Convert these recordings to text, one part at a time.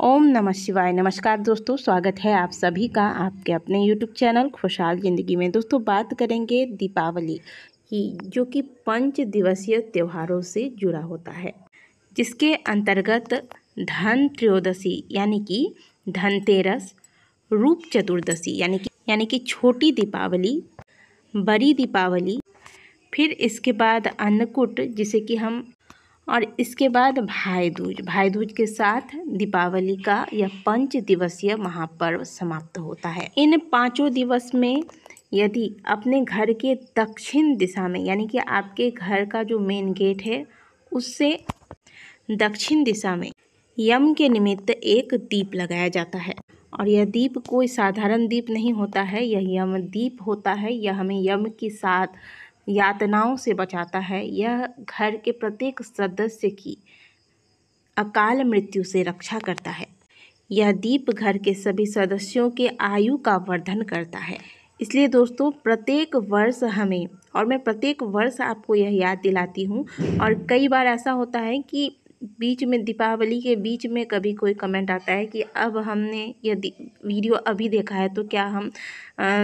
ओम नमः शिवाय। नमस्कार दोस्तों, स्वागत है आप सभी का आपके अपने YouTube चैनल खुशहाल ज़िंदगी में। दोस्तों बात करेंगे दीपावली की, जो कि 5 दिवसीय त्योहारों से जुड़ा होता है, जिसके अंतर्गत धन त्रयोदशी यानी कि धनतेरस, रूप चतुर्दशी यानी कि छोटी दीपावली, बड़ी दीपावली, फिर इसके बाद अन्नकूट जिसे कि हम, और इसके बाद भाई दूज के साथ दीपावली का यह 5 दिवसीय महापर्व समाप्त होता है। इन 5 दिवस में यदि अपने घर के दक्षिण दिशा में यानी कि आपके घर का जो मेन गेट है उससे दक्षिण दिशा में यम के निमित्त एक दीप लगाया जाता है। और यह दीप कोई साधारण दीप नहीं होता है, यह यम दीप होता है। यह हमें यम के साथ यातनाओं से बचाता है। यह घर के प्रत्येक सदस्य की अकाल मृत्यु से रक्षा करता है। यह दीप घर के सभी सदस्यों के आयु का वर्धन करता है। इसलिए दोस्तों प्रत्येक वर्ष हमें, और मैं प्रत्येक वर्ष आपको यह याद दिलाती हूँ, और कई बार ऐसा होता है कि बीच में दीपावली के बीच में कभी कोई कमेंट आता है कि अब हमने यदि वीडियो अभी देखा है तो क्या हम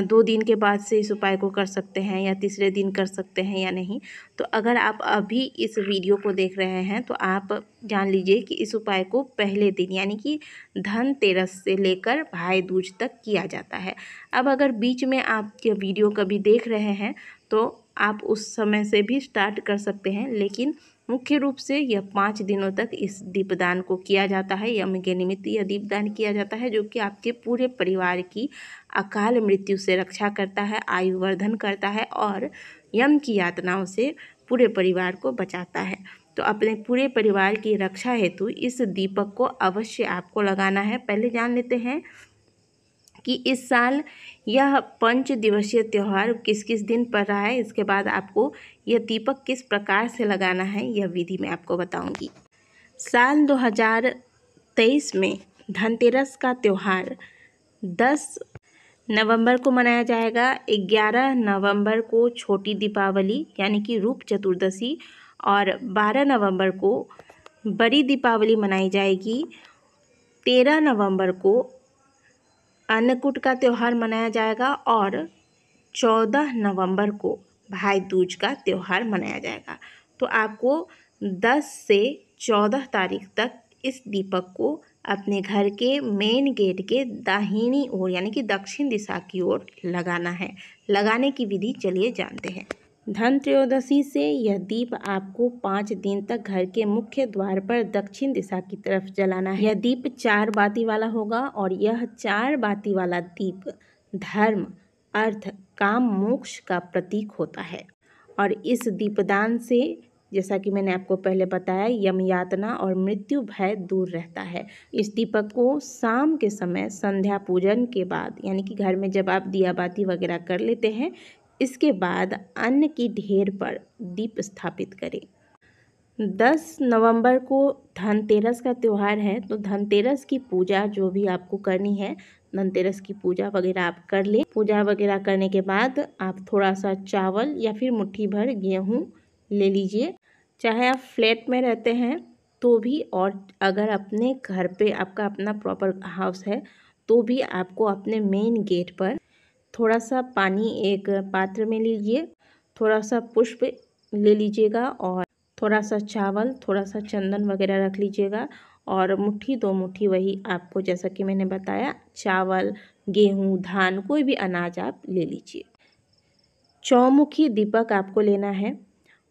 2 दिन के बाद से इस उपाय को कर सकते हैं या तीसरे दिन कर सकते हैं या नहीं। तो अगर आप अभी इस वीडियो को देख रहे हैं तो आप जान लीजिए कि इस उपाय को पहले दिन यानी कि धनतेरस से लेकर भाई दूज तक किया जाता है। अब अगर बीच में आप ये वीडियो कभी देख रहे हैं तो आप उस समय से भी स्टार्ट कर सकते हैं, लेकिन मुख्य रूप से यह 5 दिनों तक इस दीपदान को किया जाता है। यम के निमित्त यह दीपदान किया जाता है, जो कि आपके पूरे परिवार की अकाल मृत्यु से रक्षा करता है, आयु वर्धन करता है और यम की यातनाओं से पूरे परिवार को बचाता है। तो अपने पूरे परिवार की रक्षा हेतु इस दीपक को अवश्य आपको लगाना है। पहले जान लेते हैं कि इस साल यह 5 दिवसीय त्यौहार किस किस दिन पड़ रहा है। इसके बाद आपको यह दीपक किस प्रकार से लगाना है यह विधि मैं आपको बताऊंगी। साल 2023 में धनतेरस का त्यौहार 10 नवंबर को मनाया जाएगा। 11 नवंबर को छोटी दीपावली यानी कि रूप चतुर्दशी और 12 नवंबर को बड़ी दीपावली मनाई जाएगी। 13 नवंबर को अन्नकूट का त्यौहार मनाया जाएगा और 14 नवंबर को भाई दूज का त्यौहार मनाया जाएगा। तो आपको 10 से 14 तारीख तक इस दीपक को अपने घर के मेन गेट के दाहिनी ओर यानी कि दक्षिण दिशा की ओर लगाना है। लगाने की विधि चलिए जानते हैं। धन त्रयोदशी से यह दीप आपको 5 दिन तक घर के मुख्य द्वार पर दक्षिण दिशा की तरफ जलाना है। यह दीप 4 बाती वाला होगा और यह 4 बाती वाला दीप धर्म, अर्थ, काम, मोक्ष का प्रतीक होता है। और इस दीपदान से, जैसा कि मैंने आपको पहले बताया, यम यातना और मृत्यु भय दूर रहता है। इस दीपक को शाम के समय संध्या पूजन के बाद यानी कि घर में जब आप दिया बाती वगैरह कर लेते हैं, इसके बाद अन्न की ढेर पर दीप स्थापित करें। 10 नवंबर को धनतेरस का त्यौहार है, तो धनतेरस की पूजा जो भी आपको करनी है, धनतेरस की पूजा वगैरह आप कर लें। पूजा वगैरह करने के बाद आप थोड़ा सा चावल या फिर मुट्ठी भर गेहूँ ले लीजिए। चाहे आप फ्लैट में रहते हैं तो भी, और अगर अपने घर पे आपका अपना प्रॉपर हाउस है तो भी आपको अपने मेन गेट पर थोड़ा सा पानी एक पात्र में लीजिए, थोड़ा सा पुष्प ले लीजिएगा और थोड़ा सा चावल, थोड़ा सा चंदन वगैरह रख लीजिएगा और मुट्ठी 2 मुट्ठी वही आपको, जैसा कि मैंने बताया, चावल, गेहूँ, धान, कोई भी अनाज आप ले लीजिए। चौमुखी दीपक आपको लेना है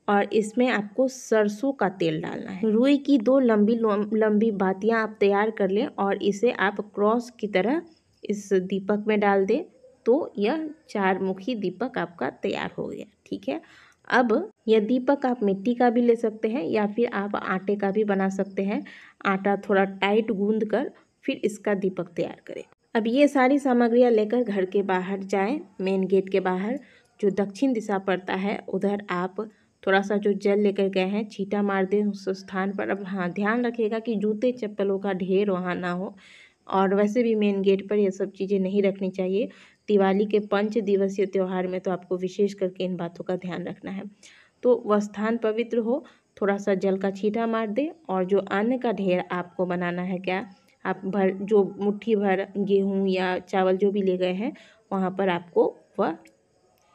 और इसमें आपको सरसों का तेल डालना है। रुई की 2 लंबी लंबी बातियाँ आप तैयार कर लें और इसे आप क्रॉस की तरह इस दीपक में डाल दें, तो यह 4 मुखी दीपक आपका तैयार हो गया। ठीक है। अब यह दीपक आप मिट्टी का भी ले सकते हैं या फिर आप आटे का भी बना सकते हैं। आटा थोड़ा टाइट गूंद कर फिर इसका दीपक तैयार करें। अब ये सारी सामग्रियाँ लेकर घर के बाहर जाएं। मेन गेट के बाहर जो दक्षिण दिशा पड़ता है उधर आप थोड़ा सा जो जल लेकर गए हैं छींटा मार दें उस स्थान पर। अब हाँ, ध्यान रखिएगा कि जूते चप्पलों का ढेर वहाँ ना हो, और वैसे भी मेन गेट पर ये सब चीज़ें नहीं रखनी चाहिए। दिवाली के 5 दिवसीय त्यौहार में तो आपको विशेष करके इन बातों का ध्यान रखना है। तो वह स्थान पवित्र हो, थोड़ा सा जल का छींटा मार दें और जो अन्न का ढेर आपको बनाना है, क्या आप भर जो मुट्ठी भर गेहूँ या चावल जो भी ले गए हैं वहाँ पर आपको वह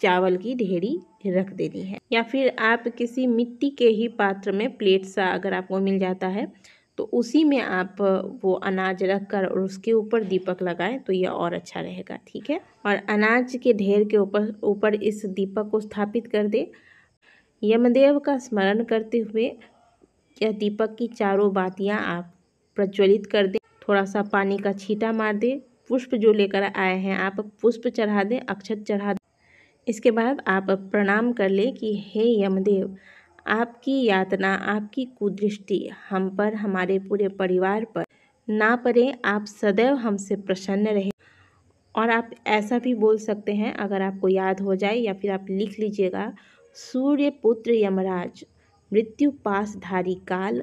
चावल की ढेरी रख देनी है। या फिर आप किसी मिट्टी के ही पात्र में प्लेट सा अगर आपको मिल जाता है तो उसी में आप वो अनाज रख कर और उसके ऊपर दीपक लगाएं तो यह और अच्छा रहेगा। ठीक है, और अनाज के ढेर के ऊपर इस दीपक को स्थापित कर दे। यमदेव का स्मरण करते हुए यह दीपक की चारों बातियां आप प्रज्वलित कर दें। थोड़ा सा पानी का छींटा मार दे। पुष्प जो लेकर आए हैं आप पुष्प चढ़ा दें, अक्षत चढ़ा दें। इसके बाद आप प्रणाम कर ले कि हे यमदेव, आपकी यातना, आपकी कुदृष्टि हम पर, हमारे पूरे परिवार पर ना पड़े। आप सदैव हमसे प्रसन्न रहे। और आप ऐसा भी बोल सकते हैं, अगर आपको याद हो जाए या फिर आप लिख लीजिएगा, सूर्य पुत्र यमराज मृत्यु पास धारी काल,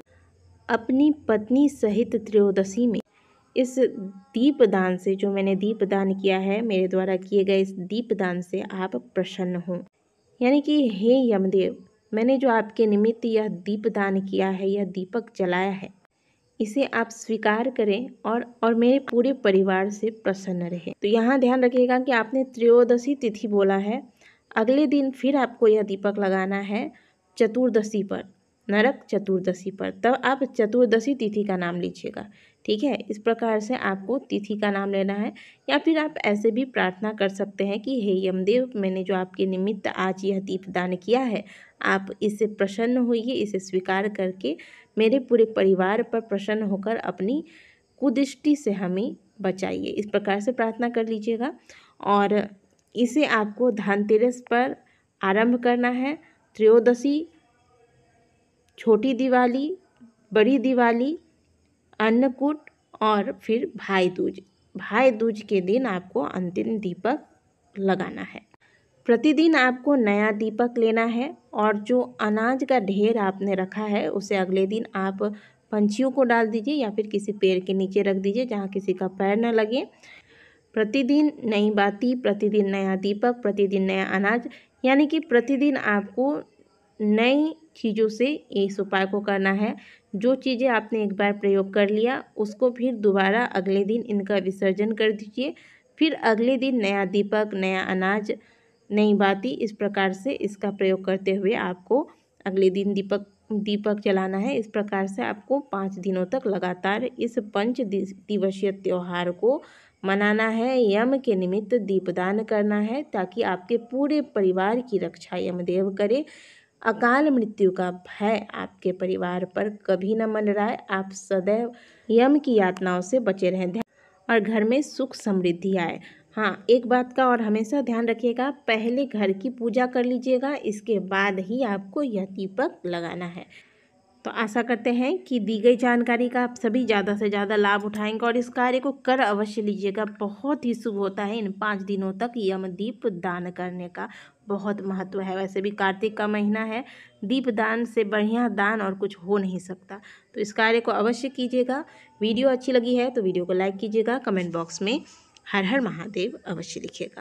अपनी पत्नी सहित त्रयोदशी में इस दीपदान से, जो मैंने दीपदान किया है, मेरे द्वारा किए गए इस दीपदान से आप प्रसन्न हों। यानी कि हे यमदेव, मैंने जो आपके निमित्त यह दीपदान किया है, यह दीपक जलाया है, इसे आप स्वीकार करें और मेरे पूरे परिवार से प्रसन्न रहें। तो यहाँ ध्यान रखिएगा कि आपने त्रयोदशी तिथि बोला है, अगले दिन फिर आपको यह दीपक लगाना है चतुर्दशी पर, नरक चतुर्दशी पर, तब आप चतुर्दशी तिथि का नाम लीजिएगा। ठीक है, इस प्रकार से आपको तिथि का नाम लेना है। या फिर आप ऐसे भी प्रार्थना कर सकते हैं कि हे यमदेव, मैंने जो आपके निमित्त आज यह दीपदान किया है, आप इससे प्रसन्न होइए, इसे स्वीकार करके मेरे पूरे परिवार पर प्रसन्न होकर अपनी कुदृष्टि से हमें बचाइए। इस प्रकार से प्रार्थना कर लीजिएगा। और इसे आपको धनतेरस पर आरंभ करना है। त्रयोदशी, छोटी दिवाली, बड़ी दिवाली, अन्नकूट और फिर भाई दूज। भाई दूज के दिन आपको अंतिम दीपक लगाना है। प्रतिदिन आपको नया दीपक लेना है और जो अनाज का ढेर आपने रखा है उसे अगले दिन आप पंछियों को डाल दीजिए या फिर किसी पेड़ के नीचे रख दीजिए जहाँ किसी का पैर न लगे। प्रतिदिन नई बाती, प्रतिदिन नया दीपक, प्रतिदिन नया अनाज, यानी कि प्रतिदिन आपको नई चीज़ों से इस उपाय को करना है। जो चीज़ें आपने एक बार प्रयोग कर लिया उसको फिर दोबारा अगले दिन इनका विसर्जन कर दीजिए। फिर अगले दिन नया दीपक, नया अनाज, नई बाती, इस प्रकार से इसका प्रयोग करते हुए आपको अगले दिन दीपक जलाना है। इस प्रकार से आपको 5 दिनों तक लगातार इस 5 दिवसीय त्यौहार को मनाना है। यम के निमित्त दीपदान करना है ताकि आपके पूरे परिवार की रक्षा यमदेव करे। अकाल मृत्यु का भय आपके परिवार पर कभी न मंडराए। आप सदैव यम की यातनाओं से बचे रहें और घर में सुख समृद्धि आए। हाँ, एक बात का और हमेशा ध्यान रखिएगा, पहले घर की पूजा कर लीजिएगा, इसके बाद ही आपको यह दीपक लगाना है। तो आशा करते हैं कि दी गई जानकारी का आप सभी ज़्यादा से ज़्यादा लाभ उठाएंगे और इस कार्य को कर अवश्य लीजिएगा। बहुत ही शुभ होता है इन 5 दिनों तक यमदीप दान करने का बहुत महत्व है। वैसे भी कार्तिक का महीना है, दीप दान से बढ़िया दान और कुछ हो नहीं सकता। तो इस कार्य को अवश्य कीजिएगा। वीडियो अच्छी लगी है तो वीडियो को लाइक कीजिएगा। कमेंट बॉक्स में हर हर महादेव अवश्य लिखिएगा।